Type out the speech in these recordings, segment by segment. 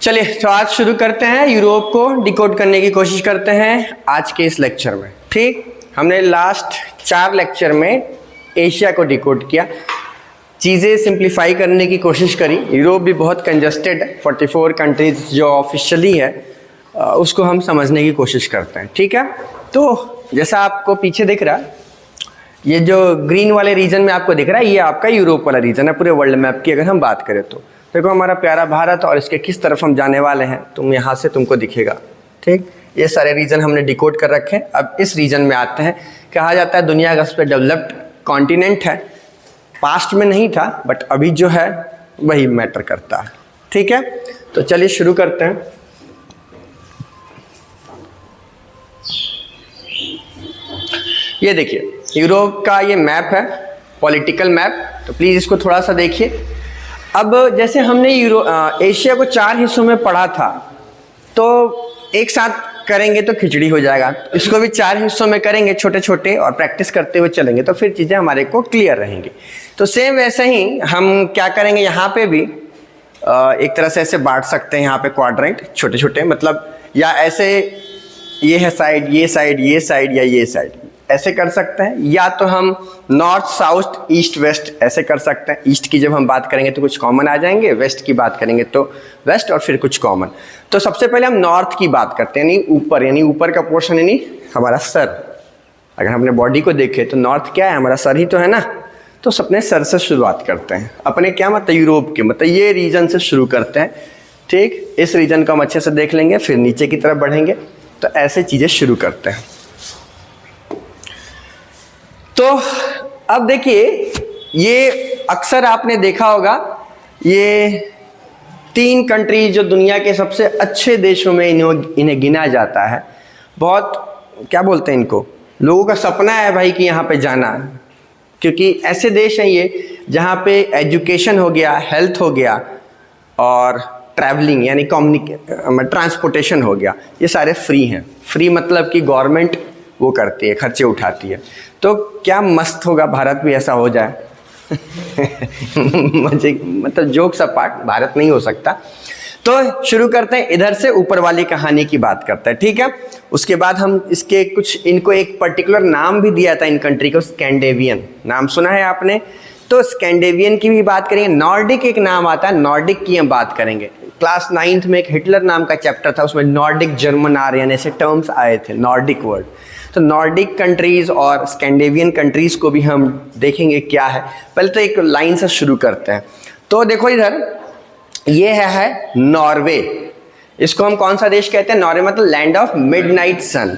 चलिए तो आज शुरू करते हैं, यूरोप को डिकोड करने की कोशिश करते हैं आज के इस लेक्चर में। ठीक, हमने लास्ट 4 लेक्चर में एशिया को डिकोड किया, चीज़ें सिंप्लीफाई करने की कोशिश करी। यूरोप भी बहुत कंजस्टेड है, 44 कंट्रीज जो ऑफिशियली है उसको हम समझने की कोशिश करते हैं। ठीक है, तो जैसा आपको पीछे दिख रहा है, ये जो ग्रीन वाले रीजन में आपको दिख रहा है, ये आपका यूरोप वाला रीजन है पूरे वर्ल्ड मैप की अगर हम बात करें तो। देखो हमारा प्यारा भारत और इसके किस तरफ हम जाने वाले हैं, तुम यहाँ से तुमको दिखेगा। ठीक, ये सारे रीजन हमने डिकोड कर रखे हैं। अब इस रीजन में आते हैं, कहा जाता है दुनिया का सबसे डेवलप्ड कॉन्टिनेंट है। पास्ट में नहीं था बट अभी जो है वही मैटर करता है। ठीक है, तो चलिए शुरू करते हैं। ये देखिए यूरोप का ये मैप है, पॉलिटिकल मैप, तो प्लीज़ इसको थोड़ा सा देखिए। अब जैसे हमने एशिया को 4 हिस्सों में पढ़ा था, तो एक साथ करेंगे तो खिचड़ी हो जाएगा। इसको भी 4 हिस्सों में करेंगे छोटे छोटे, और प्रैक्टिस करते हुए चलेंगे तो फिर चीज़ें हमारे को क्लियर रहेंगी। तो सेम वैसे ही हम क्या करेंगे, यहाँ पे भी एक तरह से ऐसे बांट सकते हैं, यहाँ पे क्वाड्रेंट छोटे छोटे, मतलब या ऐसे ये है साइड, ये साइड, ये साइड, या ये साइड, ऐसे कर सकते हैं। या तो हम नॉर्थ साउथ ईस्ट वेस्ट ऐसे कर सकते हैं। ईस्ट की जब हम बात करेंगे तो कुछ कॉमन आ जाएंगे, वेस्ट की बात करेंगे तो वेस्ट और फिर कुछ कॉमन। तो सबसे पहले हम नॉर्थ की बात करते हैं, यानी ऊपर का पोर्शन, यानी हमारा सर। अगर हम अपने बॉडी को देखें तो नॉर्थ क्या है, हमारा सर ही तो है ना। तो अपने सर से शुरुआत करते हैं, अपने क्या मतलब यूरोप के, मतलब ये रीजन से शुरू करते हैं। ठीक, इस रीजन को हम अच्छे से देख लेंगे, फिर नीचे की तरफ बढ़ेंगे, तो ऐसे चीज़ें शुरू करते हैं। तो अब देखिए, ये अक्सर आपने देखा होगा, ये 3 कंट्री जो दुनिया के सबसे अच्छे देशों में इन्हें गिना जाता है। बहुत क्या बोलते हैं इनको, लोगों का सपना है भाई कि यहाँ पे जाना, क्योंकि ऐसे देश हैं ये जहाँ पे एजुकेशन हो गया, हेल्थ हो गया, और ट्रैवलिंग यानी ट्रांसपोर्टेशन हो गया, ये सारे फ्री हैं। फ्री मतलब कि गवर्नमेंट वो करती है, खर्चे उठाती है। तो क्या मस्त होगा भारत भी ऐसा हो जाए। मुझे मतलब जोक्स अपार्ट, भारत नहीं हो सकता। तो शुरू करते हैं, इधर से ऊपर वाली कहानी की बात करते हैं। ठीक है, उसके बाद हम इसके कुछ, इनको एक पर्टिकुलर नाम भी दिया था इन कंट्री को, स्कैंडेवियन नाम सुना है आपने, तो स्कैंडेवियन की भी बात करेंगे। नॉर्डिक एक नाम आता है, नॉर्डिक की हम बात करेंगे। क्लास 9th में एक हिटलर नाम का चैप्टर था, उसमें नॉर्डिक, जर्मन, आर्यन ऐसे टर्म्स आए थे, नॉर्डिक वर्ड। तो नॉर्डिक कंट्रीज़ और स्कैंडेवियन कंट्रीज़ को भी हम देखेंगे क्या है। पहले तो एक लाइन से शुरू करते हैं। तो देखो इधर ये है नॉर्वे। इसको हम कौन सा देश कहते हैं, नॉर्वे मतलब लैंड ऑफ मिडनाइट सन।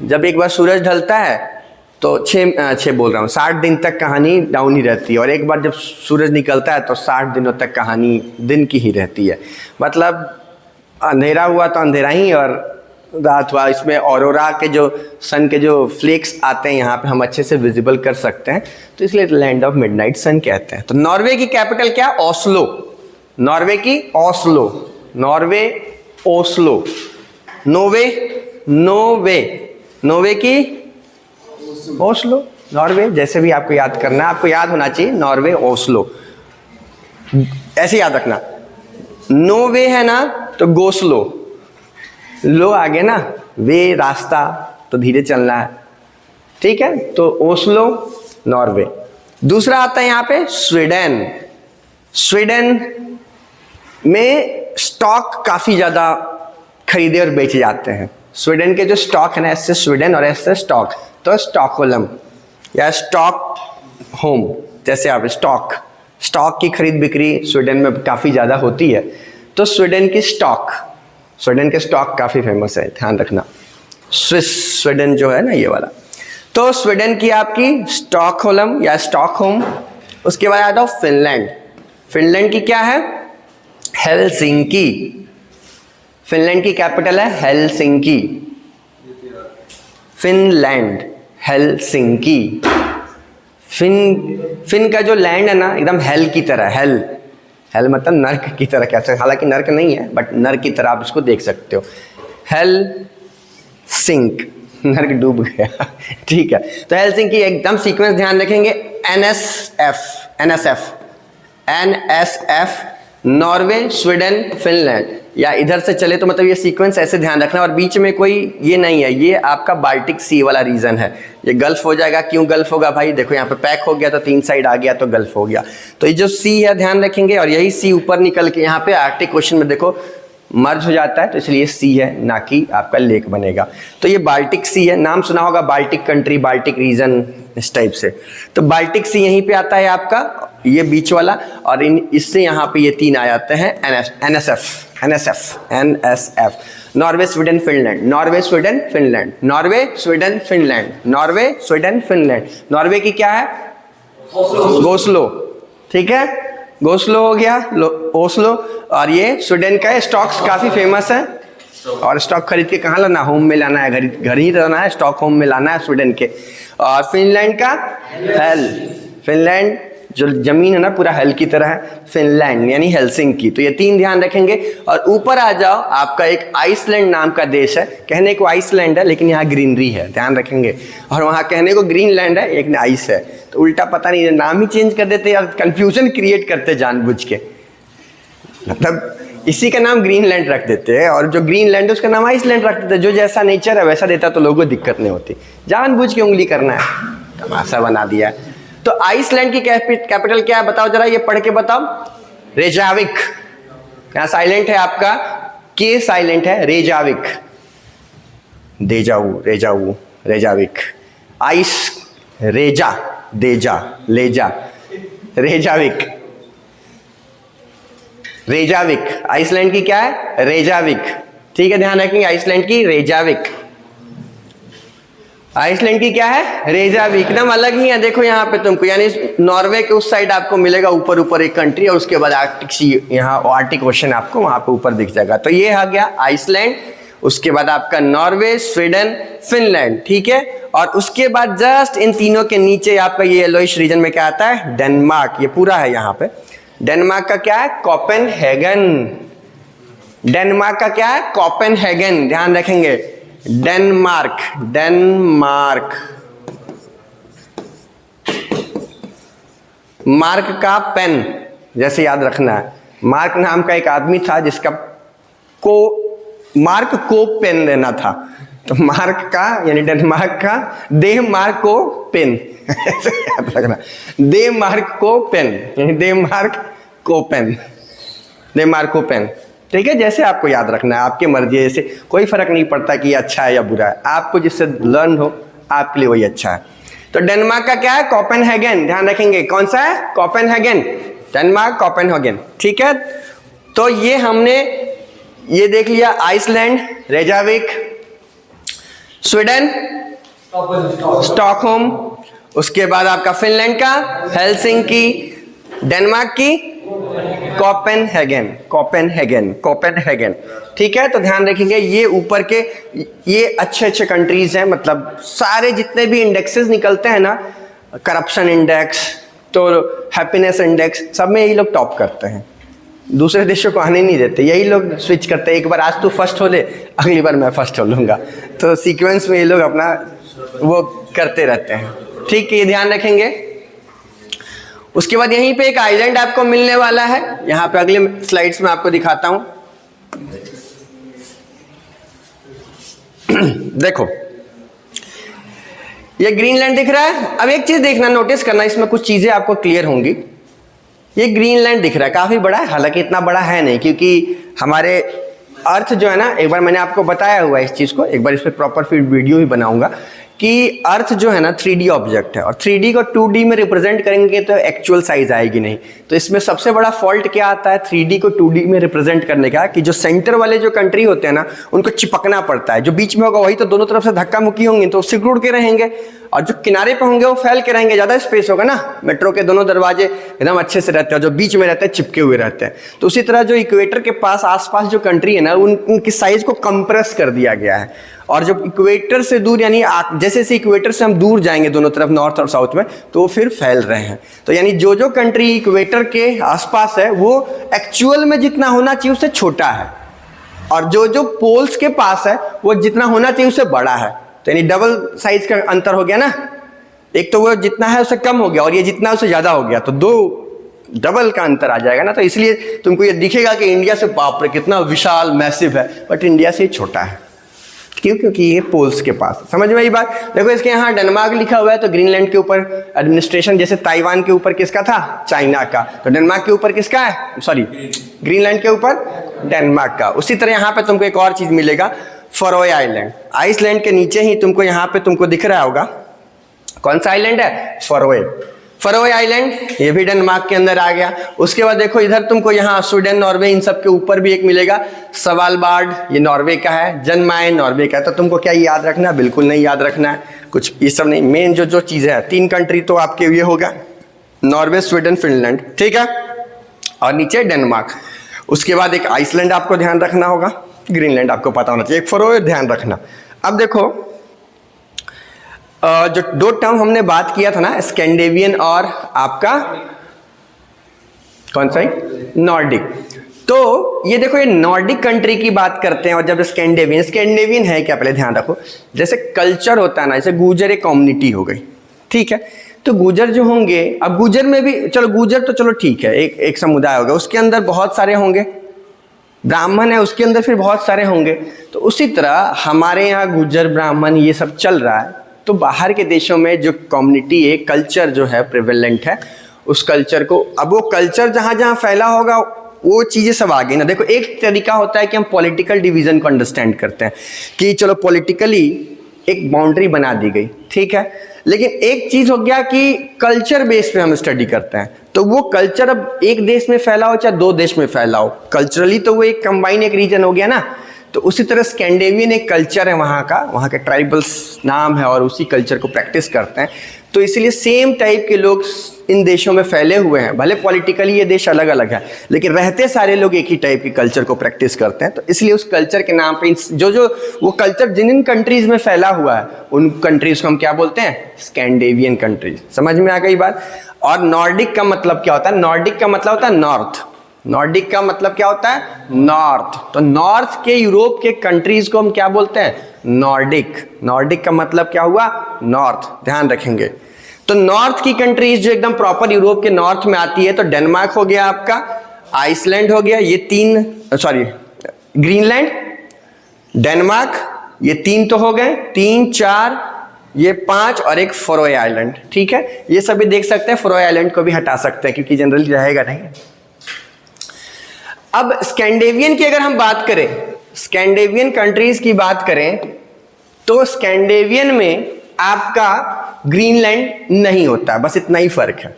जब एक बार सूरज ढलता है तो 60 दिन तक कहानी डाउन ही रहती है, और एक बार जब सूरज निकलता है तो 60 दिनों तक कहानी दिन की ही रहती है। मतलब अंधेरा हुआ तो अंधेरा ही, और रात हुआ। इसमें ऑरोरा के जो सन के जो फ्लेक्स आते हैं यहाँ पे हम अच्छे से विजिबल कर सकते हैं, तो इसलिए लैंड ऑफ मिडनाइट सन कहते हैं। तो नॉर्वे की कैपिटल क्या, ओस्लो। नॉर्वे की ओस्लो, नॉर्वे ओस्लो। नोवे की ओस्लो, नॉर्वे। जैसे भी आपको याद करना है, आपको याद होना चाहिए नॉर्वे ओस्लो, ऐसे याद रखना। नोवे है ना तो गोस्लो, लो आगे ना, वे रास्ता, तो धीरे चलना है। ठीक है, तो ओस्लो नॉर्वे। दूसरा आता है यहाँ पे स्वीडन। स्वीडन में स्टॉक काफ़ी ज़्यादा खरीदे और बेचे जाते हैं। स्वीडन के जो स्टॉक है ना, ऐसे स्वीडन और ऐसे स्टॉक, तो स्टॉकहोल्म या स्टॉक होम, जैसे आप स्टॉक की खरीद बिक्री स्वीडन में काफ़ी ज़्यादा होती है। तो स्वीडन के स्टॉक काफ़ी फेमस है, ध्यान रखना। स्वीडन जो है ना, ये वाला। तो स्वीडन की आपकी स्टॉकहोल्म या स्टॉकहोम। उसके बाद आता है फिनलैंड। फिनलैंड की क्या है, हेलसिंकी। फिनलैंड की कैपिटल है हेलसिंकी। Finland, Helsinki. फिन का जो लैंड है ना, एकदम हेल की तरह, हेल मतलब नर्क की तरह कह सकते, हालांकि नर्क नहीं है बट नर्क की तरह आप इसको देख सकते हो। हेलसिंक, नर्क डूब गया। ठीक है, तो हेलसिंकी एकदम सीक्वेंस ध्यान रखेंगे, NSF नॉर्वे, स्वीडन, फिनलैंड, या इधर से चले तो मतलब ये सीक्वेंस ऐसे ध्यान रखना, और बीच में कोई ये नहीं है, ये आपका बाल्टिक सी वाला रीजन है, ये गल्फ हो जाएगा। क्यों गल्फ होगा भाई, देखो यहाँ पे पैक हो गया तो 3 साइड आ गया तो गल्फ हो गया। तो ये जो सी है ध्यान रखेंगे, और यही सी ऊपर निकल के यहाँ पे आर्कटिक ओशन में देखो मर्ज हो जाता है, तो इसलिए सी है, ना कि आपका लेक बनेगा। तो ये बाल्टिक सी है, नाम सुना होगा बाल्टिक कंट्री, बाल्टिक रीजन, इस टाइप से। तो बाल्टिक सी यहीं पे आता है आपका, ये बीच वाला, और इससे यहाँ पे ये 3 आ जाते हैं NSF, Norway, Sweden, Finland, Norway, Sweden, Finland, Norway, Sweden, Finland, Norway, Sweden, Finland. Norway की क्या है, ओस्लो, ठीक है, ओस्लो हो गया, ओस्लो। और ये स्वीडन का है, स्टॉक्स काफी फेमस है, और स्टॉक खरीद के कहाँ लाना, होम में लाना है, घर ही रहना है, स्टॉक होम में लाना है स्वीडन के। और फिनलैंड का हेल, फिनलैंड जो जमीन है ना पूरा हेल की तरह है, फिनलैंड यानी हेलसिंकी। तो ये 3 ध्यान रखेंगे। और ऊपर आ जाओ, आपका एक आइसलैंड नाम का देश है, कहने को आइसलैंड है लेकिन यहाँ ग्रीनरी है, ध्यान रखेंगे। और वहाँ कहने को ग्रीनलैंड है, एक आइस है, तो उल्टा पता नहीं, नाम ही चेंज कर देते यार, कंफ्यूजन क्रिएट करते जानबूझ के, मतलब इसी का नाम ग्रीनलैंड रख देते हैं, और जो ग्रीनलैंड है उसका नाम आइसलैंड रख देते हैं। जो जैसा नेचर है वैसा देता तो लोगों को दिक्कत नहीं होती, जानबूझ के उंगली करना है, तमाशा बना दिया। तो आइसलैंड की कैपिटल क्या है बताओ जरा, ये पढ़ के बताओ। रेजाविक, यहाँ साइलेंट है आपका, के साइलेंट है, रेजाविक, देजाऊ, रेजाऊ, रेजाविक, आइस, रेजा, देजा, लेजा, रेजाविक, रेजाविक। आइसलैंड की क्या है, रेजाविक, ठीक है, ध्यान रखेंगे, आइसलैंड की रेजाविक। आइसलैंड की क्या है, रेजाविक, एकदम अलग ही है। देखो यहाँ पे तुमको, यानी नॉर्वे के उस साइड आपको मिलेगा ऊपर ऊपर एक कंट्री, और उसके बाद आर्कटिक सी, यहाँ आर्कटिक ओशन आपको वहां पे ऊपर दिख जाएगा। तो ये आ गया आइसलैंड, उसके बाद आपका नॉर्वे, स्वीडन, फिनलैंड, ठीक है। और उसके बाद जस्ट इन तीनों के नीचे आपका ये येलोइश रीजन में क्या आता है, डेनमार्क, ये पूरा है यहाँ पे। डेनमार्क का क्या है, कोपेनहेगन, डेनमार्क का क्या है, कोपेनहेगन, ध्यान रखेंगे, डेनमार्क, डेनमार्क, मार्क का पेन, जैसे याद रखना है। मार्क नाम का एक आदमी था जिसका को मार्क को पेन देना था, तो मार्क का यानी डेनमार्क का दे मार्क को पेन ऐसे याद रखना, दे मार्क को पेन यानी दे मार्क को पेन, दे मार्क को पेन, ठीक है। जैसे आपको याद रखना है, आपकी मर्जी है, जैसे कोई फर्क नहीं पड़ता कि अच्छा है या बुरा है, आपको जिससे लर्न हो आपके लिए वही अच्छा है। तो डेनमार्क का क्या है, कोपेनहेगन, ध्यान रखेंगे, कौन सा है, कोपेनहेगन, डेनमार्क, कोपेनहेगन, ठीक है। तो ये हमने ये देख लिया, आइसलैंड, रेजाविक, स्वीडन, स्टॉकहोम, उसके बाद आपका फिनलैंड का हेलसिंकी, डेनमार्क की कोपेनहेगन, कोपेनहेगन, कोपेनहेगन, ठीक है। तो ध्यान रखेंगे, ये ऊपर के ये अच्छे अच्छे कंट्रीज हैं, मतलब सारे जितने भी इंडेक्सेस निकलते हैं ना, करप्शन इंडेक्स, तो हैप्पीनेस इंडेक्स, सब में यही लोग टॉप करते हैं, दूसरे देशों को आने नहीं देते, यही लोग स्विच करते हैं, एक बार आज तू फर्स्ट हो ले, अगली बार मैं फर्स्ट हो लूंगा, तो सीक्वेंस में ये लोग अपना वो करते रहते हैं, ठीक है, ये ध्यान रखेंगे। उसके बाद यहीं पे एक आइलैंड आपको मिलने वाला है, यहाँ पे अगले स्लाइड्स में आपको दिखाता हूं। देखो ये ग्रीनलैंड दिख रहा है। अब एक चीज देखना, नोटिस करना, इसमें कुछ चीजें आपको क्लियर होंगी। ये ग्रीनलैंड दिख रहा है, काफी बड़ा है, हालांकि इतना बड़ा है नहीं, क्योंकि हमारे अर्थ जो है ना, एक बार मैंने आपको बताया हुआ है इस चीज को, एक बार इस पर प्रॉपर फिर वीडियो भी बनाऊंगा कि अर्थ जो है ना 3D ऑब्जेक्ट है, और 3D को 2D में रिप्रेजेंट करेंगे तो एक्चुअल साइज आएगी नहीं। तो इसमें सबसे बड़ा फॉल्ट क्या आता है 3D को 2D में रिप्रेजेंट करने का, कि जो सेंटर वाले जो कंट्री होते हैं ना, उनको चिपकना पड़ता है, जो बीच में होगा वही तो दोनों तरफ से धक्का मुक्की होंगी तो सिकुड़ के रहेंगे, और जो किनारे पे होंगे वो फैल के रहेंगे, ज्यादा स्पेस होगा ना, मेट्रो के दोनों दरवाजे एकदम अच्छे से रहते हैं, और जो बीच में रहते हैं चिपके हुए रहते हैं। तो उसी तरह जो इक्वेटर के पास आसपास जो कंट्री है ना, उनकी साइज को कंप्रेस कर दिया गया है, और जब इक्वेटर से दूर यानी जैसे जैसे इक्वेटर से हम दूर जाएंगे दोनों तरफ, नॉर्थ और साउथ में, तो वो फिर फैल रहे हैं। तो यानी जो जो कंट्री इक्वेटर के आसपास है वो एक्चुअल में जितना होना चाहिए उससे छोटा है, और जो जो पोल्स के पास है वो जितना होना चाहिए उससे बड़ा है। तो यानी डबल साइज का अंतर हो गया ना, एक तो वो जितना है उससे कम हो गया, और ये जितना उससे ज्यादा हो गया, तो दो डबल का अंतर आ जाएगा ना। तो इसलिए तुमको ये दिखेगा कि इंडिया से बाप रे कितना विशाल मैसिव है, बट इंडिया से छोटा है। क्यों? क्योंकि ये पोल्स के पास। समझ में आई बात? देखो इसके यहाँ डेनमार्क लिखा हुआ है, तो ग्रीनलैंड के ऊपर एडमिनिस्ट्रेशन, जैसे ताइवान के ऊपर किसका था? चाइना का। तो डेनमार्क के ऊपर किसका है? सॉरी, ग्रीनलैंड के ऊपर डेनमार्क का। उसी तरह यहाँ पे तुमको एक और चीज मिलेगा, फरोए आइलैंड। आइसलैंड के नीचे ही तुमको यहाँ पे तुमको दिख रहा होगा कौन सा आइलैंड है? फरोए। फरोए आइलैंड ये भी डेनमार्क के अंदर आ गया। उसके बाद देखो इधर तुमको यहाँ स्वीडन, नॉर्वे, इन सब के ऊपर भी एक मिलेगा सवालबार्ड, ये नॉर्वे का है। जनमाइन नॉर्वे का है। तो तुमको क्या याद रखना है? बिल्कुल नहीं याद रखना है, कुछ ये सब नहीं। मेन जो चीजें है, 3 कंट्री तो आपके ये होगा, नॉर्वे, स्वीडन, फिनलैंड, ठीक है, और नीचे डेनमार्क। उसके बाद एक आइसलैंड आपको ध्यान रखना होगा, ग्रीनलैंड आपको पता होना चाहिए, एक फरोए ध्यान रखना। अब देखो जो 2 टर्म हमने बात किया था ना, स्कैंडिनेवियन और आपका कौन सा है? नॉर्डिक। तो ये देखो, ये नॉर्डिक कंट्री की बात करते हैं, और जब स्कैंडिनेवियन है क्या, पहले ध्यान रखो। जैसे कल्चर होता है ना, जैसे गुर्जर एक कम्युनिटी हो गई, ठीक है। तो गुर्जर जो होंगे, अब गुर्जर में भी चलो गुर्जर तो चलो ठीक है, एक समुदाय होगा, उसके अंदर बहुत सारे होंगे। ब्राह्मण है, उसके अंदर फिर बहुत सारे होंगे। तो उसी तरह हमारे यहाँ गुर्जर, ब्राह्मण ये सब चल रहा है। तो बाहर के देशों में जो कम्युनिटी है, कल्चर जो है प्रिवेलेंट है, उस कल्चर को, अब वो कल्चर जहाँ जहाँ फैला होगा वो चीज़ें सब आ गई ना। देखो एक तरीका होता है कि हम पॉलिटिकल डिवीजन को अंडरस्टैंड करते हैं कि चलो पॉलिटिकली एक बाउंड्री बना दी गई, ठीक है। लेकिन एक चीज़ हो गया कि कल्चर बेस पे हम स्टडी करते हैं। तो वो कल्चर अब एक देश में फैला हो चाहे 2 देश में फैला हो, कल्चरली तो वो एक कंबाइन एक रीजन हो गया ना। तो उसी तरह स्कैंडिनेवियन एक कल्चर है वहाँ का, वहाँ के ट्राइबल्स नाम है, और उसी कल्चर को प्रैक्टिस करते हैं। तो इसलिए सेम टाइप के लोग इन देशों में फैले हुए हैं। भले पॉलिटिकली ये देश अलग अलग है, लेकिन रहते सारे लोग एक ही टाइप की कल्चर को प्रैक्टिस करते हैं। तो इसलिए उस कल्चर के नाम पे जो वो कल्चर जिन कंट्रीज में फैला हुआ है, उन कंट्रीज को हम क्या बोलते हैं? Scandinavian countries. समझ में आ गई बात? और नॉर्डिक का मतलब क्या होता है? नॉर्डिक का मतलब होता है नॉर्थ। नॉर्डिक का मतलब क्या होता है? नॉर्थ। तो नॉर्थ के यूरोप के कंट्रीज को हम क्या बोलते हैं? नॉर्डिक। नॉर्डिक का मतलब क्या हुआ? नॉर्थ। ध्यान रखेंगे। तो नॉर्थ की कंट्रीज जो एकदम प्रॉपर यूरोप के नॉर्थ में आती है, तो डेनमार्क हो गया आपका, आइसलैंड हो गया, ये 3 सॉरी ग्रीनलैंड, डेनमार्क, ये 3 तो हो गए, 3 4 ये 5 और एक फरोए आइलैंड, ठीक है। ये सभी देख सकते हैं, फरोए आइलैंड को भी हटा सकते हैं क्योंकि जनरली रहेगा नहीं। अब स्कैंडिनेवियन की अगर हम बात करें, स्कैंडिनेवियन कंट्रीज की बात करें, तो स्कैंडिनेवियन में आपका ग्रीनलैंड नहीं होता है, बस इतना ही फर्क है।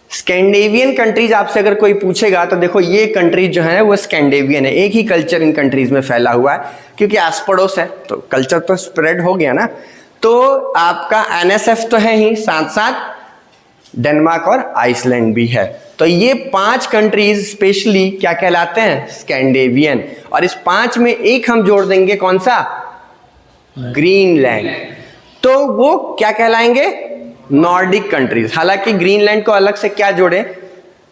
स्कैंडिनेवियन कंट्रीज आपसे अगर कोई पूछेगा तो देखो ये कंट्रीज जो है वो स्कैंडिनेवियन है, एक ही कल्चर इन कंट्रीज में फैला हुआ है, क्योंकि आस पड़ोस है तो कल्चर तो स्प्रेड हो गया ना। तो आपका एनएसएफ तो है ही, साथ साथ डेनमार्क और आइसलैंड भी है। तो ये 5 कंट्रीज स्पेशली क्या कहलाते हैं? स्कैंडिनेवियन। और इस 5 में एक हम जोड़ देंगे, कौन सा? ग्रीनलैंड। तो वो क्या कहलाएंगे? Nordic countries. हालांकि ग्रीनलैंड को अलग से क्या जोड़े,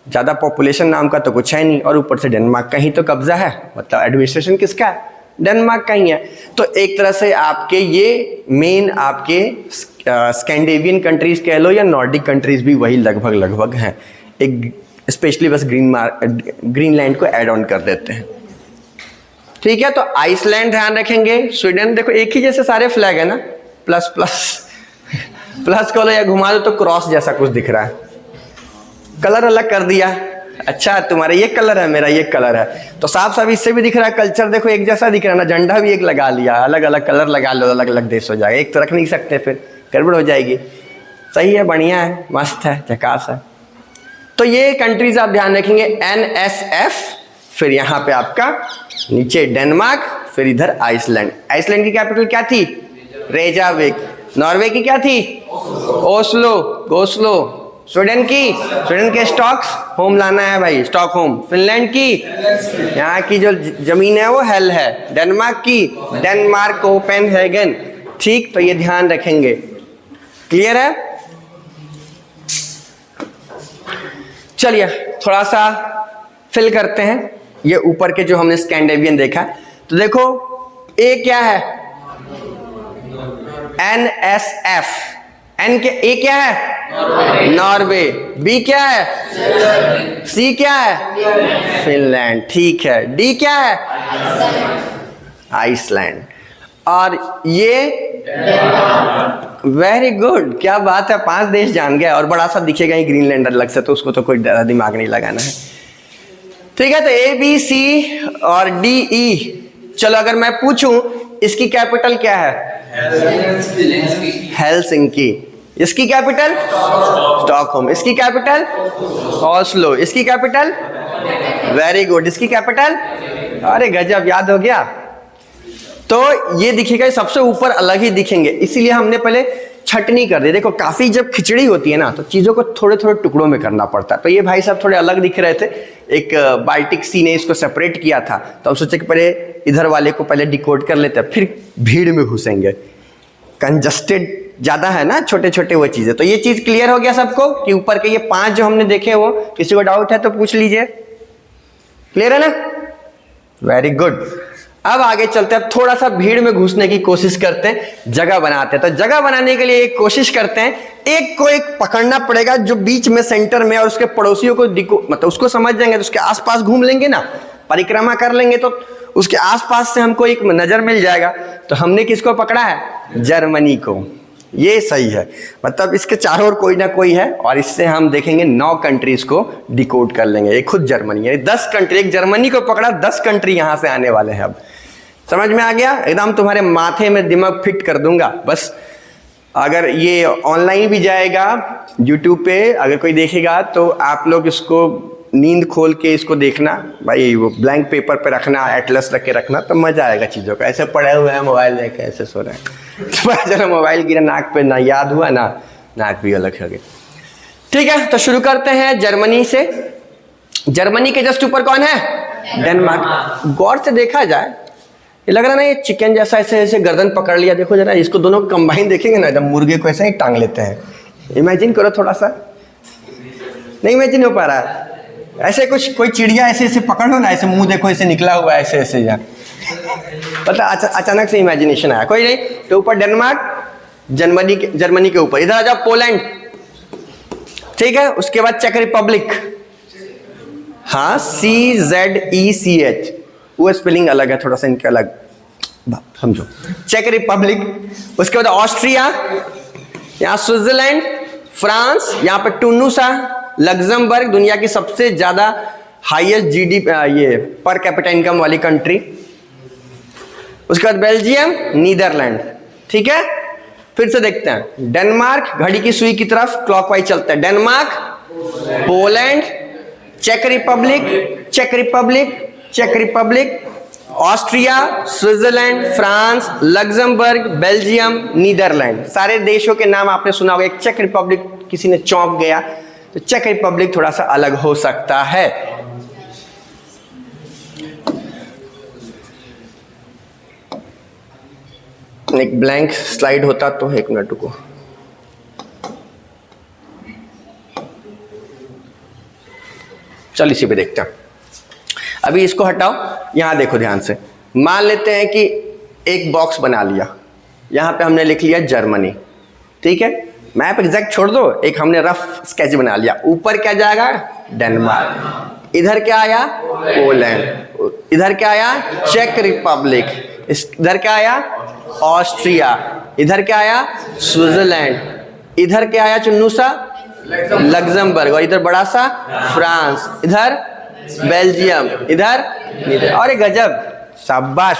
ज्यादा पॉपुलेशन नाम का तो कुछ है नहीं, और ऊपर से डेनमार्क का ही तो कब्जा है, मतलब एडमिनिस्ट्रेशन किसका है? डेनमार्क का ही है। तो एक तरह से आपके ये मेन आपके स्कैंडिनेवियन कंट्रीज कह लो या नॉर्डिक कंट्रीज भी वही लगभग हैं। एक स्पेशली बस ग्रीनलैंड को ऐड ऑन कर देते हैं, ठीक है। तो आइसलैंड ध्यान रखेंगे, स्वीडन, देखो एक ही जैसे सारे फ्लैग है ना, प्लस प्लस प्लस कहो या घुमा दो तो क्रॉस जैसा कुछ दिख रहा है, कलर अलग कर दिया। अच्छा तुम्हारा ये कलर है, मेरा ये कलर है, तो साफ साफ इससे भी दिख रहा है कल्चर देखो एक जैसा दिख रहा है ना। झंडा भी एक लगा लिया, अलग अलग कलर लगा लो, अलग अलग देश हो जाएगा, एक तो रख नहीं सकते, फिर गड़बड़ हो जाएगी। सही है, बढ़िया है, मस्त है, झकास है। तो ये कंट्रीज आप ध्यान रखेंगे, एनएसएफ, फिर यहाँ पे आपका नीचे डेनमार्क, फिर इधर आइसलैंड। आइसलैंड की कैपिटल क्या थी? रेजाविक। नॉर्वे की क्या थी? गोस्लो। स्वीडन के स्टॉक्स होम लाना है भाई, स्टॉकहोम। फिनलैंड की यहाँ की जो जमीन है वो हेल है। डेनमार्क की डेनमार्क कोपेनहेगन, ठीक। तो ये ध्यान रखेंगे, क्लियर है। चलिए थोड़ा सा फिल करते हैं ये ऊपर के जो हमने स्कैंडिनेवियन देखा। तो देखो ए क्या है? एनएसएफ, एन के ए क्या है? नॉर्वे। बी क्या है? सी क्या है? फिनलैंड। ठीक है। डी क्या है? आइसलैंड। और ये वेरी गुड, क्या बात है, 5 देश जान गया। और बड़ा सा दिखेगा ही ग्रीनलैंड अलग से, तो उसको तो कोई दिमाग नहीं लगाना है। ठीक है, तो ए बी सी और डी ई। चलो अगर मैं पूछूं इसकी कैपिटल क्या है? हेलसिंकी। इसकी कैपिटल? स्टॉकहोम। इसकी कैपिटल? ऑस्लो। इसकी कैपिटल? Very good. इसकी कैपिटल? अरे गजब, याद हो गया। तो ये दिखेगा, सबसे ऊपर अलग ही दिखेंगे, इसीलिए हमने पहले छटनी कर दी। देखो काफी जब खिचड़ी होती है ना, तो चीजों को थोड़े थोड़े टुकड़ों में करना पड़ता है। तो ये भाई साहब थोड़े अलग दिख रहे थे। एक बाल्टिक सी ने इसको सेपरेट किया था, तो हम सोचे कि पहले इधर वाले को पहले डिकोड कर लेते हैं, फिर भीड़ में घुसेंगे। कंजस्टेड ज्यादा है ना छोटे छोटे वो चीजें। तो ये चीज क्लियर हो गया सबको कि ऊपर के ये 5 जो हमने देखे, वो किसी को डाउट है तो पूछ लीजिए। क्लियर है ना? Very good. अब आगे चलते हैं, अब थोड़ा सा भीड़ में घुसने की कोशिश करते हैं, जगह बनाते हैं। तो जगह बनाने के लिए एक कोशिश करते हैं, एक को एक पकड़ना पड़ेगा जो बीच में सेंटर में, और उसके पड़ोसियों को मतलब उसको समझ जाएंगे तो उसके आसपास घूम लेंगे ना, परिक्रमा कर लेंगे, तो उसके आसपास से हमको एक नजर मिल जाएगा। तो हमने किसको पकड़ा है? जर्मनी को। ये सही है, मतलब इसके चारों ओर कोई ना कोई है, और इससे हम देखेंगे 9 कंट्रीज को डिकोड कर लेंगे। ये खुद जर्मनी है, 10 कंट्री, एक जर्मनी को पकड़ा, 10 कंट्री यहां से आने वाले हैं। अब समझ में आ गया? एकदम तुम्हारे माथे में दिमाग फिट कर दूंगा बस। अगर ये ऑनलाइन भी जाएगा यूट्यूब पे, अगर कोई देखेगा तो आप लोग इसको नींद खोल के इसको देखना भाई, वो ब्लैंक पेपर पे रखना, एटलस रख के रखना, तो मजा आएगा चीज़ों का। ऐसे पड़े हुए हैं मोबाइल लेके ऐसे सो रहे हैं, तो चलो मोबाइल गिरा नाक पे, ना याद हुआ ना नाक भी अलग हो गई। ठीक है, तो शुरू करते हैं जर्मनी से। जर्मनी के जस्ट ऊपर कौन है? डेनमार्क। गौर से देखा जाए, ये लग रहा ना ये चिकन जैसा ऐसे ऐसे गर्दन पकड़ लिया। देखो जरा, इसको दोनों को कंबाइन देखेंगे ना, एकदम मुर्गे को ऐसे ही टांग लेते हैं। इमेजिन करो थोड़ा सा, नहीं इमेजिन हो पा रहा है? ऐसे कुछ कोई चिड़िया ऐसे ऐसे पकड़ लो ना, ऐसे मुंह देखो ऐसे निकला हुआ है ऐसे ऐसे, या पता अचानक से इमेजिनेशन आया। कोई नहीं, तो ऊपर डेनमार्क, जर्मनी के ऊपर। इधर आ जाओ पोलैंड। ठीक है, उसके बाद चेक रिपब्लिक। हाँ, CZECH, वो स्पेलिंग अलग है थोड़ा सा, इनके अलग समझो। चेक रिपब्लिक। उसके बाद ऑस्ट्रिया, यहाँ स्विट्जरलैंड, फ्रांस, यहाँ पे टूनुसा, लग्जमबर्ग, दुनिया की सबसे ज्यादा हाईएस्ट जीडीपी ये पर कैपिटा इनकम वाली कंट्री। उसके बाद बेल्जियम, नीदरलैंड। ठीक है, फिर से देखते हैं। डेनमार्क, घड़ी की सुई की तरफ क्लॉकवाइज चलते हैं। Denmark, Poland, check Republic, check Republic, check Republic, Austria, Switzerland, France, Luxembourg, Belgium, Netherlands. सारे देशों के नाम आपने सुना होगा। एक चेक रिपब्लिक किसी ने चौंक गया, तो चेक रिपब्लिक थोड़ा सा अलग हो सकता है। एक ब्लैंक स्लाइड होता तो, एक मिनट को। चल इसी पे देखते हैं। अभी इसको हटाओ, यहां देखो ध्यान से। मान लेते हैं कि एक बॉक्स बना लिया, यहां पे हमने लिख लिया जर्मनी। ठीक है, मैप एग्जैक्ट छोड़ दो, एक हमने रफ स्केच बना लिया। ऊपर क्या जाएगा? डेनमार्क। इधर क्या आया? पोलैंड। इधर क्या आया? चेक रिपब्लिक। इधर क्या आया? ऑस्ट्रिया। इधर क्या आया? स्विट्जरलैंड। इधर क्या आया चुन्नू सा? लग्जमबर्ग। और इधर बड़ा सा फ्रांस। इधर बेल्जियम। इधर अरे गजब, शाबाश।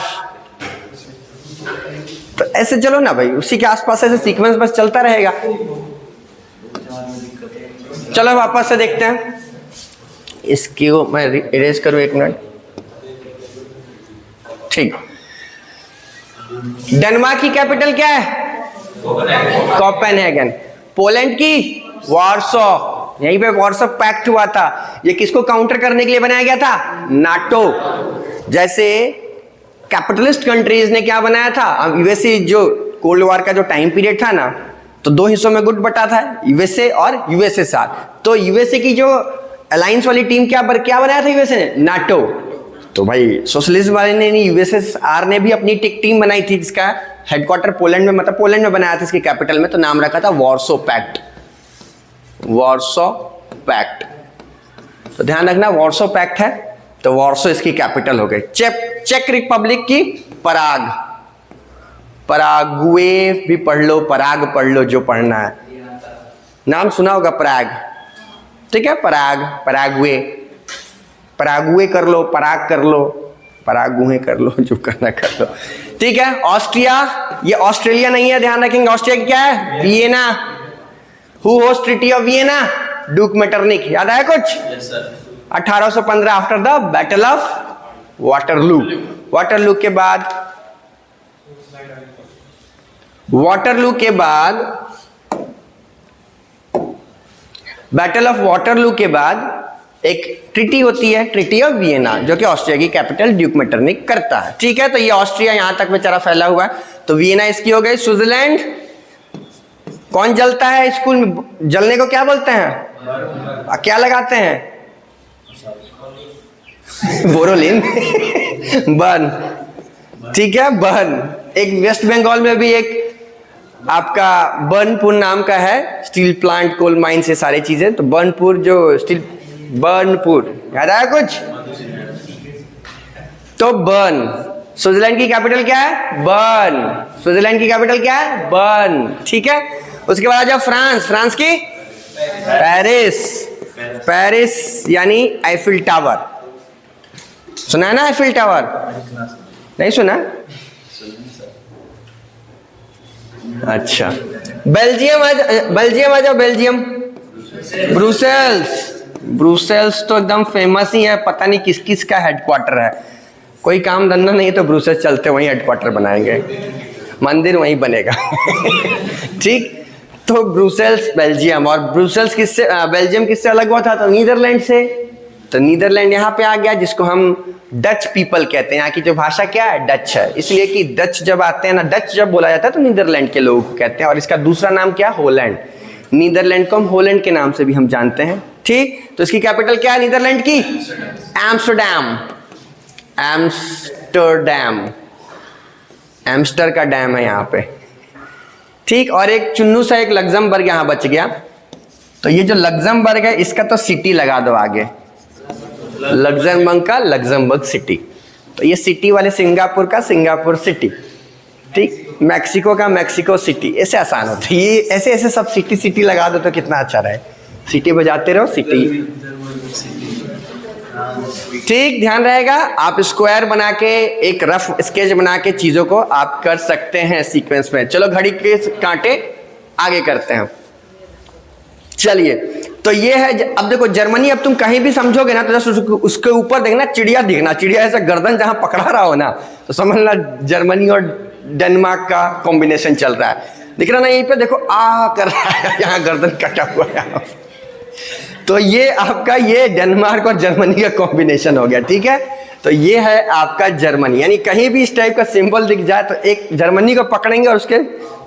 तो ऐसे चलो ना भाई, उसी के आसपास ऐसे सीक्वेंस बस चलता रहेगा। चलो वापस से देखते हैं। इसकी वो मैं इरेज करूं, एक मिनट। ठीक, डेनमार्क की कैपिटल क्या है? कोपेनहेगन। पोलैंड की वार्सो। यहीं पे वार्सो पैक्ट हुआ था। ये किसको काउंटर करने के लिए बनाया गया था? नाटो। जैसे कैपिटलिस्ट कंट्रीज ने क्या बनाया था? यूएसए, जो कोल्ड वॉर का जो टाइम पीरियड था ना, तो 2 हिस्सों में गुट बटा था, यूएसए और यूएसएसआर। तो यूएसए की जो अलायंस वाली टीम क्या बनाया था यूएसए ने? नाटो। तो भाई सोशलिज्म वाले ने नहीं, यूएसएसआर ने भी अपनी टिक टीम बनाई थी जिसका हेडक्वार्टर पोलैंड में, मतलब पोलैंड में बनाया था इसकी कैपिटल में, तो नाम रखा था वॉर्सो पैक्ट। वॉर्सो पैक्ट, तो ध्यान रखना वॉर्सो पैक्ट है तो वॉर्सो इसकी कैपिटल हो गई। चेक रिपब्लिक की पराग, परागुए भी पढ़ लो, पराग पढ़ लो, जो पढ़ना है, नाम सुना होगा पराग, ठीक है, पराग, परागुए, परागुए कर लो, पराग कर लो, परागुए कर लो, जो करना कर लो, ठीक है। ऑस्ट्रिया, ये ऑस्ट्रेलिया नहीं है, ध्यान रखेंगे। ऑस्ट्रिया क्या है? Vienna. Who host treaty of Vienna? Duke Metternich. याद आया कुछ? Yes sir. 1815 after the battle of Waterloo. Waterloo के बाद, वाटरलू के बाद, बैटल ऑफ वाटरलू के बाद एक ट्रीटी होती है, ट्रीटी ऑफ वियना, जो कि ऑस्ट्रिया की कैपिटल ड्यूक मेटरनिक करता है, ठीक है। तो ये ऑस्ट्रिया यहां तक बेचारा फैला हुआ है, तो वियना इसकी हो गई। स्विट्जरलैंड, कौन जलता है स्कूल में? जलने को क्या बोलते हैं? क्या लगाते हैं? बोरोलिन। बर्न, ठीक है, बर्न। एक वेस्ट बंगाल में भी एक आपका बर्नपुर नाम का है, स्टील प्लांट, कोल माइन से सारी चीजें, तो बर्नपुर जो स्टील, बर्नपुर, याद आया कुछ? तो बर्न, स्विट्जरलैंड की कैपिटल क्या है? बर्न। स्विट्जरलैंड की कैपिटल क्या है? बर्न, ठीक है। उसके बाद आ जाओ फ्रांस, फ्रांस की पेरिस। पेरिस यानी आईफिल टावर, सुना है ना आईफिल टावर? नहीं सुना? अच्छा। बेल्जियम, बेल्जियम आ जाओ, बेल्जियम। ब्रुसेल्स, ब्रुसेल्स तो एकदम फेमस ही है, पता नहीं किस किस का हेडक्वार्टर है, कोई काम धंधा नहीं तो ब्रुसेल्स चलते वहीं हेडक्वार्टर बनाएंगे, मंदिर वहीं बनेगा। ठीक, तो ब्रुसेल्स बेल्जियम, और ब्रुसेल्स किससे, बेल्जियम किससे अलग हुआ था? तो नीदरलैंड से। तो नीदरलैंड यहाँ पे आ गया, जिसको हम डच पीपल कहते हैं। यहाँ की जो भाषा क्या है? डच है, इसलिए कि डच जब आते हैं ना, डच जब बोला जाता है तो नीदरलैंड के लोग कहते हैं। और इसका दूसरा नाम क्या? होलैंड। नीदरलैंड को हम होलैंड के नाम से भी हम जानते हैं, ठीक। तो इसकी कैपिटल क्या है नीदरलैंड की? एम्स्टरडैम। एम्स्टरडैम, एम्स्टर का डैम है यहाँ पे, ठीक। और एक चुन्नू सा एक लग्जमबर्ग यहाँ बच गया, तो ये जो लग्जमबर्ग है इसका तो सिटी लगा दो आगे, लग्जमबर्ग का लग्जमबर्ग सिटी। तो ये सिटी वाले सिंगापुर का सिंगापुर सिटी, ठीक। मैक्सिको का मैक्सिको सिटी, ऐसे आसान होता है ये, ऐसे ऐसे सब सिटी सिटी लगा दो तो कितना अच्छा रहे, सिटी बजाते रहो, सिटी, ठीक। ध्यान रहेगा, आप स्क्वायर बना के एक रफ स्केच बना के चीजों को आप कर सकते हैं सीक्वेंस में। चलो घड़ी के कांटे आगे करते हैं, चलिए। तो ये है, अब देखो जर्मनी, अब तुम कहीं भी समझोगे ना तो जस्ट उसके ऊपर देखना चिड़िया दिखना, चिड़िया ऐसा गर्दन जहां पकड़ा रहा हो ना तो समझना जर्मनी और डेनमार्क का कॉम्बिनेशन चल रहा है। दिख रहा ना यहीं पे देखो आ कर रहा है, यहाँ गर्दन कटा हुआ है। तो ये आपका ये डेनमार्क और जर्मनी का कॉम्बिनेशन हो गया, ठीक है। तो ये है आपका जर्मनी, यानी कहीं भी इस टाइप का सिंबल दिख जाए तो एक जर्मनी को पकड़ेंगे और उसके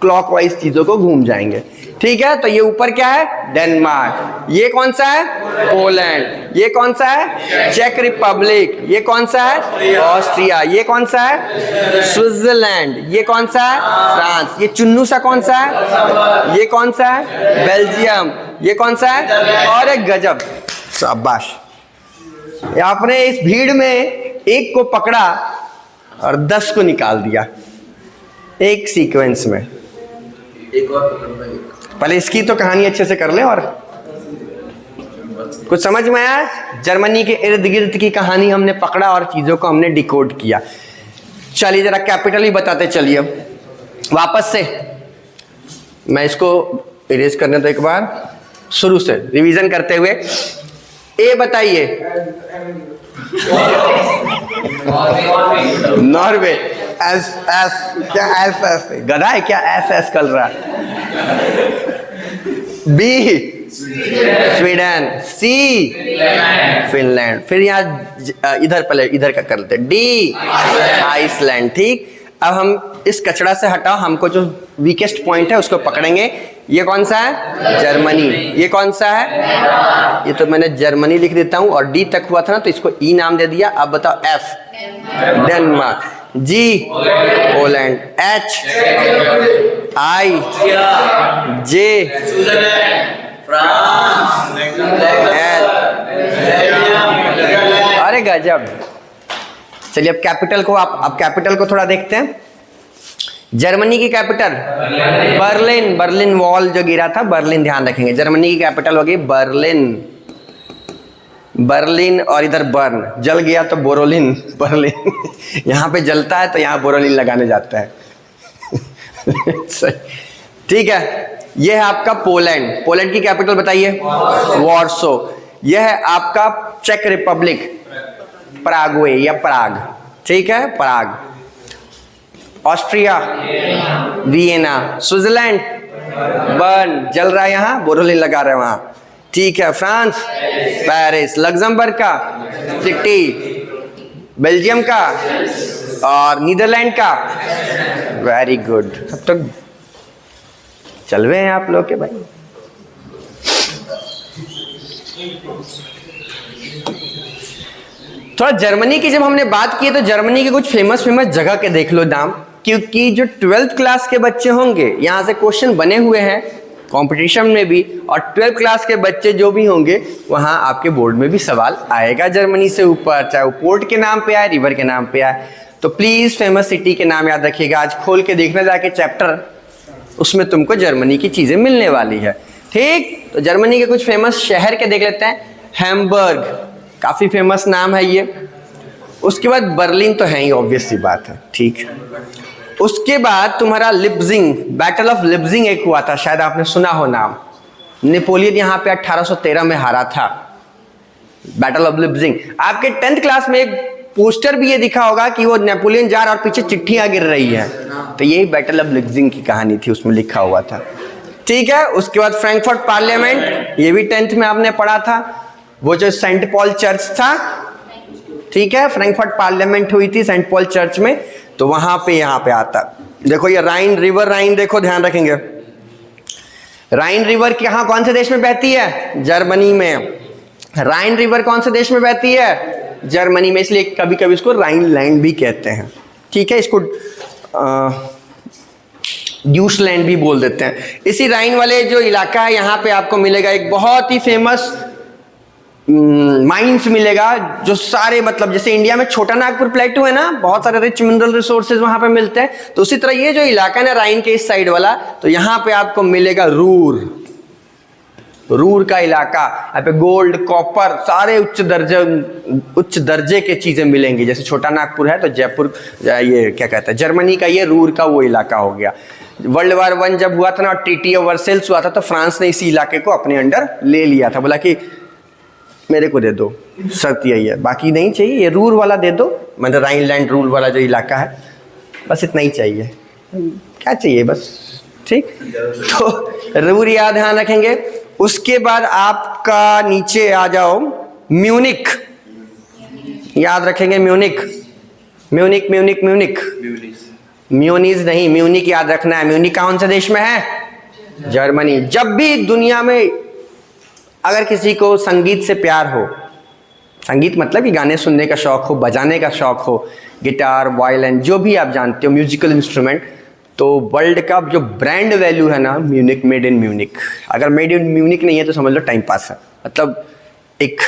क्लॉकवाइज चीजों को घूम जाएंगे, ठीक है। तो ये ऊपर क्या है? डेनमार्क। ये कौन सा है? पोलैंड। ये कौन सा है? चेक रिपब्लिक। ये कौन सा है? ऑस्ट्रिया। ये कौन सा है? स्विट्जरलैंड। ये कौन सा है? फ्रांस। ये चुन्नू सा कौन सा है? ये कौन सा है? बेल्जियम। ये कौन सा है? और एक गजब, शाबाश, आपने इस भीड़ में एक को पकड़ा और 10 को निकाल दिया एक सीक्वेंस में। एक और पकड़ भाई, पहले इसकी तो कहानी अच्छे से कर ले, और कुछ समझ में आया? जर्मनी के इर्द गिर्द की कहानी हमने पकड़ा और चीजों को हमने डिकोड किया। चलिए जरा कैपिटल ही बताते चलिए वापस से, मैं इसको इरेज करने दो एक बार, शुरू से रिवीजन करते हुए। ए बताइए, नॉर्वे। एस एस क्या? एस एस गधा है क्या? एस एस कर रहा है। B Sweden. C Finland. फिर यहाँ इधर पहले इधर का कर लेते। डी आइसलैंड, ठीक। अब हम इस कचड़ा से हटाओ, हमको जो वीकेस्ट पॉइंट है उसको पकड़ेंगे। ये कौन सा है? जर्मनी। ये कौन सा है? ये तो मैंने जर्मनी लिख देता हूं, और डी तक हुआ था ना तो इसको ई नाम दे दिया। अब बताओ F, Denmark, G Poland, H I J L, अरे गजब। चलिए अब कैपिटल को अब कैपिटल को थोड़ा देखते हैं। जर्मनी की कैपिटल बर्लिन, बर्लिन वॉल जो गिरा था बर्लिन, ध्यान रखेंगे। जर्मनी की कैपिटल होगी बर्लिन, बर्लिन, और इधर बर्न, जल गया तो बोरोलिन, बर्लिन। यहाँ पे जलता है तो यहाँ बोरोलिन लगाने जाता है। ठीक है, यह है आपका पोलैंड। पोलैंड की कैपिटल बताइए? वॉर्सो। यह है आपका चेक रिपब्लिक, पराग्वे या पराग, ठीक है, Parag. Austria Vienna. Switzerland Bern, जल रहा है यहाँ, बोरोलिन लगा रहे हैं वहाँ, ठीक है। France Paris. लग्जमबर्ग का सिटी, बेल्जियम का, और नीदरलैंड का। वेरी गुड, अब तक चल रहे हैं आप लोग के भाई। थोड़ा जर्मनी की जब हमने बात की है तो जर्मनी के कुछ फेमस जगह के देख लो नाम, क्योंकि जो 12th क्लास के बच्चे होंगे यहाँ से क्वेश्चन बने हुए हैं कंपटीशन में भी, और 12th क्लास के बच्चे जो भी होंगे वहाँ आपके बोर्ड में भी सवाल आएगा जर्मनी से ऊपर, चाहे वो पोर्ट के नाम पे आए, रिवर के नाम पे आए। तो प्लीज फेमस सिटी के नाम याद रखिएगा। आज खोल के देखना जाके चैप्टर, उसमें तुमको जर्मनी की चीजें मिलने वाली है, ठीक। तो जर्मनी के कुछ फेमस शहर के देख लेते हैं। हैम्बर्ग, काफी फेमस नाम है ये। उसके बाद बर्लिन तो है ही, ऑब्वियस सी बात है, ठीक। उसके बाद तुम्हारा लिप्जिंग, बैटल ऑफ लिप्जिंग एक हुआ था, शायद आपने सुना हो नाम। नेपोलियन यहाँ पे 1813 में हारा था, बैटल ऑफ लिप्जिंग। आपके 10th क्लास में एक पोस्टर भी ये दिखा होगा कि वो नेपोलियन जा रहा और पीछे चिट्ठियां गिर रही है, तो यही बैटल ऑफ लिप्जिंग की कहानी थी, उसमें लिखा हुआ था, ठीक है। उसके बाद फ्रैंकफर्ट पार्लियामेंट, ये भी 10th में आपने पढ़ा था, वो जो सेंट पॉल चर्च था, ठीक है। फ्रैंकफर्ट पार्लियामेंट हुई थी सेंट पॉल चर्च में, तो वहां पे यहाँ पे आता। देखो ये राइन रिवर, राइन देखो, ध्यान रखेंगे। राइन रिवर कहाँ, कौन से देश में बहती है? जर्मनी में। राइन रिवर कौन से देश में बहती है? जर्मनी में, इसलिए कभी कभी इसको राइनलैंड भी कहते हैं, ठीक है। इसको ड्यूसलैंड भी बोल देते हैं। इसी राइन वाले जो इलाका है यहाँ पे आपको मिलेगा एक बहुत ही फेमस माइंस मिलेगा, जो सारे मतलब जैसे इंडिया में छोटा नागपुर प्लेटू है ना, बहुत सारे रिच मिनरल रिसोर्सेज वहां पे मिलते हैं, तो उसी तरह ये जो इलाका है ना राइन के इस साइड वाला, तो यहाँ पे आपको मिलेगा रूर, रूर का इलाका। यहाँ पे गोल्ड, कॉपर, सारे उच्च दर्जे के चीजें मिलेंगी। जैसे छोटा नागपुर है तो जयपुर, ये क्या कहता है, जर्मनी का ये रूर का वो इलाका हो गया। वर्ल्ड वार 1 जब हुआ था ना, ट्रीटी ऑफ वर्सेल्स हुआ था, तो फ्रांस ने इसी इलाके को अपने अंडर ले लिया था, बोला कि मेरे को दे दो, शर्त यही है, बाकी नहीं चाहिए, ये रूर वाला दे दो, मतलब राइनलैंड रूर वाला जो इलाका है, बस इतना ही चाहिए, क्या चाहिए बस, ठीक। तो रूर याद ध्यान रखेंगे। उसके बाद आपका नीचे आ जाओ, म्यूनिक याद रखेंगे, म्यूनिक, म्यूनिक म्यूनिक म्यूनिक, म्यूनिज नहीं, म्यूनिक याद रखना है। म्यूनिक कौन से देश में है? जर्मनी। जब भी दुनिया में अगर किसी को संगीत से प्यार हो, संगीत मतलब कि गाने सुनने का शौक हो, बजाने का शौक हो, गिटार, वायलिन, जो भी आप जानते हो म्यूजिकल इंस्ट्रूमेंट, तो वर्ल्ड का जो ब्रांड वैल्यू है ना, म्यूनिक, मेड इन म्यूनिक। अगर मेड इन म्यूनिक नहीं है तो समझ लो टाइम पास है, मतलब एक,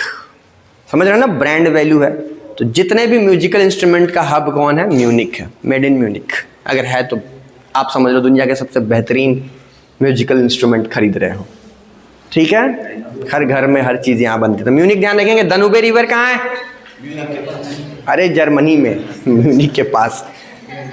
समझ रहे हो ना, ब्रांड वैल्यू है। तो जितने भी म्यूजिकल इंस्ट्रूमेंट का हब कौन है? म्यूनिक है, मेड इन म्यूनिक। अगर है तो आप समझ लो दुनिया के सबसे बेहतरीन म्यूजिकल इंस्ट्रूमेंट खरीद रहे हो, ठीक है। हर घर में हर चीज यहाँ बनती है। तो म्यूनिक ध्यान रखेंगे। दनूबे रिवर कहाँ है? अरे जर्मनी में, म्यूनिक के पास,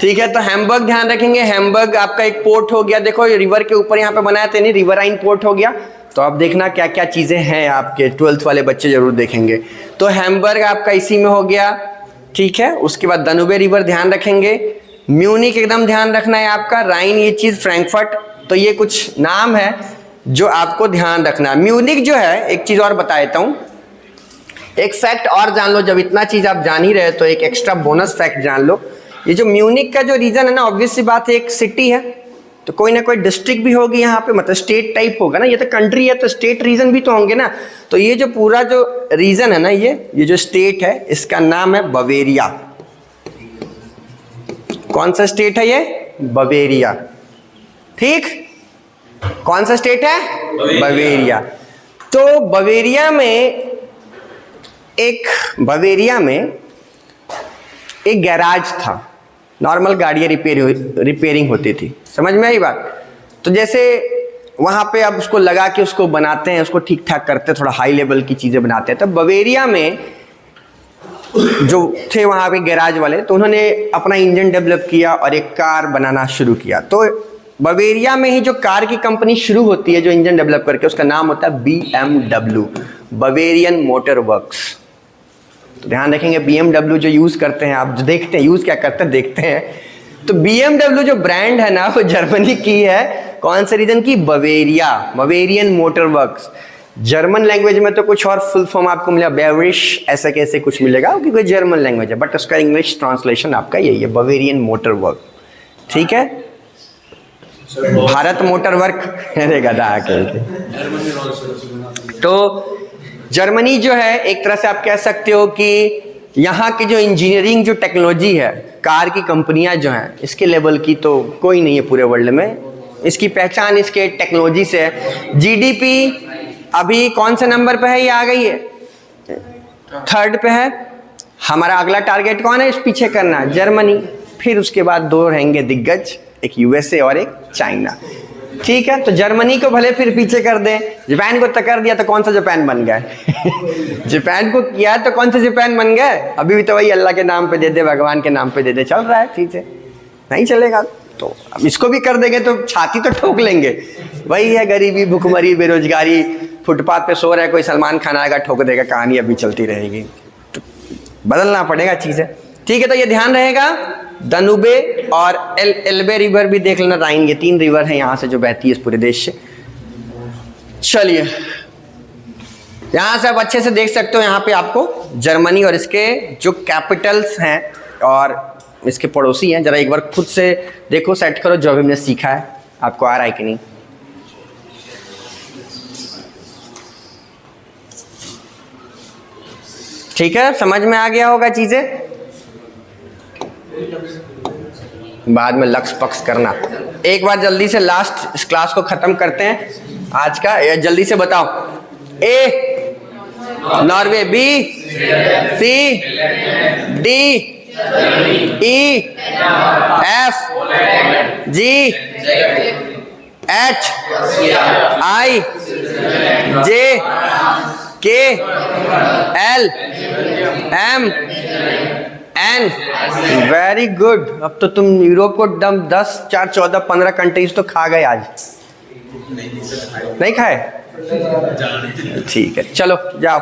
ठीक है। तो हैम्बर्ग ध्यान रखेंगे। हैम्बर्ग आपका एक पोर्ट हो गया, देखो रिवर के ऊपर यहाँ पे बनाया था, नहीं, रिवराइन पोर्ट हो गया। तो आप देखना क्या क्या चीजें हैं, आपके 12th वाले बच्चे जरूर देखेंगे। तो हैम्बर्ग आपका इसी में हो गया, ठीक है। उसके बाद दनूबे रिवर ध्यान रखेंगे। म्यूनिक एकदम ध्यान रखना है आपका। राइन ये चीज, फ्रैंकफर्ट, तो ये कुछ नाम है जो आपको ध्यान रखना है। म्यूनिक जो है, एक चीज और बता देता हूं, एक फैक्ट और जान लो। जब इतना चीज आप जान ही रहे तो एक एक्स्ट्रा बोनस फैक्ट जान लो। ये जो म्यूनिक का जो रीजन है ना, ऑब्वियस सी बात है, एक सिटी है, तो कोई ना कोई डिस्ट्रिक्ट भी होगी यहाँ पे, मतलब स्टेट टाइप होगा ना, ये तो कंट्री है तो स्टेट रीजन भी तो होंगे ना। तो ये जो पूरा जो रीजन है ना, ये जो स्टेट है इसका नाम है बवेरिया। कौन सा स्टेट है ये? बवेरिया। ठीक, कौन सा स्टेट है? बवेरिया। तो बवेरिया में एक गैराज था, नॉर्मल गाड़ियाँ रिपेयरिंग होती थी। समझ में आई बात? तो जैसे वहाँ पे अब उसको लगा के उसको बनाते हैं, उसको ठीक ठाक करते हैं, थोड़ा हाई लेवल की चीज़ें बनाते हैं। तो बवेरिया में जो थे वहाँ पे गैराज वाले, तो उन्होंने अपना इंजन डेवलप किया और एक कार बनाना शुरू किया। तो बवेरिया में ही जो कार की कंपनी शुरू होती है जो इंजन डेवलप करके, उसका नाम होता है BMW, बवेरियन मोटर वर्क्स। तो ध्यान रखेंगे BMW जो यूज़ करते हैं, आप जो देखते हैं यूज़ क्या करते हैं देखते हैं, तो BMW जो ब्रांड है ना वो जर्मनी की है। कौन से रीजन की? Bavaria, Bavarian motor works. German language में तो कुछ और फुल फॉर्म आपको मिलेगा, बेवरिश ऐसा कैसे कुछ मिलेगा, क्योंकि जर्मन लैंग्वेज है, बट उसका इंग्लिश ट्रांसलेशन आपका यही है, बवेरियन मोटर वर्क। ठीक है, भारत मोटर वर्क अरे गधा आके। तो जर्मनी जो है एक तरह से आप कह सकते हो कि यहाँ की जो इंजीनियरिंग जो टेक्नोलॉजी है, कार की कंपनियां जो हैं, इसके लेवल की तो कोई नहीं है पूरे वर्ल्ड में। इसकी पहचान इसके टेक्नोलॉजी से है। जीडीपी अभी कौन से नंबर पे है? ये आ गई है 3rd पे है। हमारा अगला टारगेट कौन है इस पीछे करना? जर्मनी। फिर उसके बाद 2 रहेंगे दिग्गज, एक यूएसए और एक चाइना। ठीक है, तो जर्मनी को भले फिर पीछे कर दें, जापान को तो कर दिया तो कौन सा जापान बन गया? जापान को किया तो कौन सा जापान बन गया? अभी भी तो वही अल्लाह के नाम पे दे दे, भगवान के नाम पे दे दे, चल रहा है। ठीक है, नहीं चलेगा तो अब इसको भी कर देंगे तो छाती तो ठोक लेंगे। वही है गरीबी, भुखमरी, बेरोजगारी, फुटपाथ पे सो रहा है कोई, सलमान खान आएगा ठोक देगा, कहानी अभी चलती रहेगी। तो बदलना पड़ेगा चीज़ें। ठीक है, तो ये ध्यान रहेगा। दनुबे और एल्बे रिवर भी देख लेना, राइन, ये 3 रिवर है यहाँ से जो बहती है इस पूरे देश से। चलिए, यहाँ से आप अच्छे से देख सकते हो, यहाँ पे आपको जर्मनी और इसके जो कैपिटल्स हैं और इसके पड़ोसी हैं। जरा एक बार खुद से देखो, सेट करो जो भी हमने सीखा है, आपको आ रहा है कि नहीं। ठीक है, समझ में आ गया होगा चीजें। बाद में लक्ष्य पक्ष करना। एक बार जल्दी से लास्ट इस क्लास को खत्म करते हैं आज का। जल्दी से बताओ। A Norway, B C D E F G H I J K L M N. Very good. अब तो तुम यूरोप को 10, 4, 14, 15 कंट्रीज तो खा गए आज। नहीं खाए? ठीक है, चलो जाओ।